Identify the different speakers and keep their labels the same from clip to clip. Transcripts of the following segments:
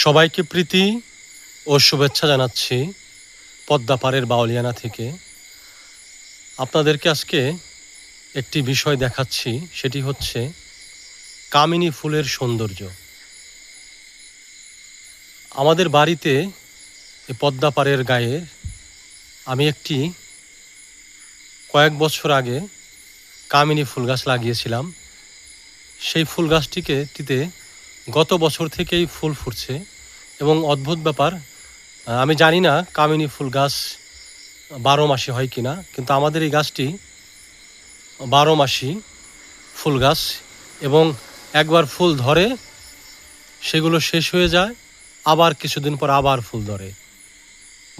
Speaker 1: সবাইকে প্রীতি ও শুভেচ্ছা জানাচ্ছি পদ্মাপাড়ের বাউলিয়ানা থেকে। আপনাদেরকে আজকে একটি বিষয় দেখাচ্ছি, সেটি হচ্ছে কামিনী ফুলের সৌন্দর্য। আমাদের বাড়িতে এই পদ্মাপাড়ের গায়ে আমি একটি কয়েক বছর আগে কামিনী ফুল গাছ লাগিয়েছিলাম। সেই ফুল গাছটিতে গত বছর থেকেই ফুল ফুটছে এবং অদ্ভুত ব্যাপার, আমি জানি না কামিনী ফুল গাছ 12 মাসে হয় কিনা, কিন্তু আমাদের এই গাছটি 12 মাসই ফুল গাছ এবং একবার ফুল ধরে সেগুলো শেষ হয়ে যায়, আবার কিছুদিন পর আবার ফুল ধরে।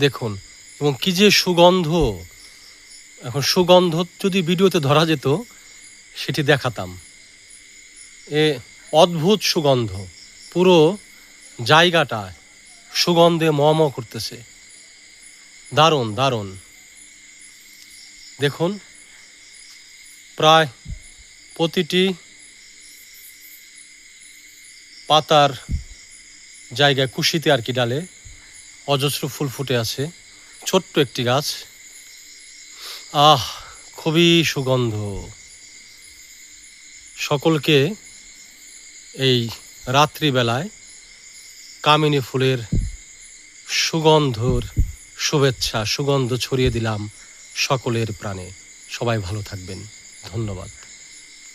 Speaker 1: দেখুন, এবং কি যে সুগন্ধ! এখন সুগন্ধ যদি ভিডিওতে ধরা যেত সেটি দেখাতাম। এ অদ্ভুত সুগন্ধ, পুরো জায়গাটা সুগন্ধে ম করতেছে। দারুণ দারুণ! দেখুন, প্রায় প্রতিটি পাতার জায়গায় কুশিতে আর কি ডালে অজস্র ফুল ফুটে আছে। ছোট্ট একটি গাছ, খুবই সুগন্ধ। সকলকে এই রাত্রিবেলায় কামিনী ফুলের সুগন্ধর শুভেচ্ছা, সুগন্ধ ছড়িয়ে দিলাম সকলের প্রাণে। সবাই ভালো থাকবেন, ধন্যবাদ।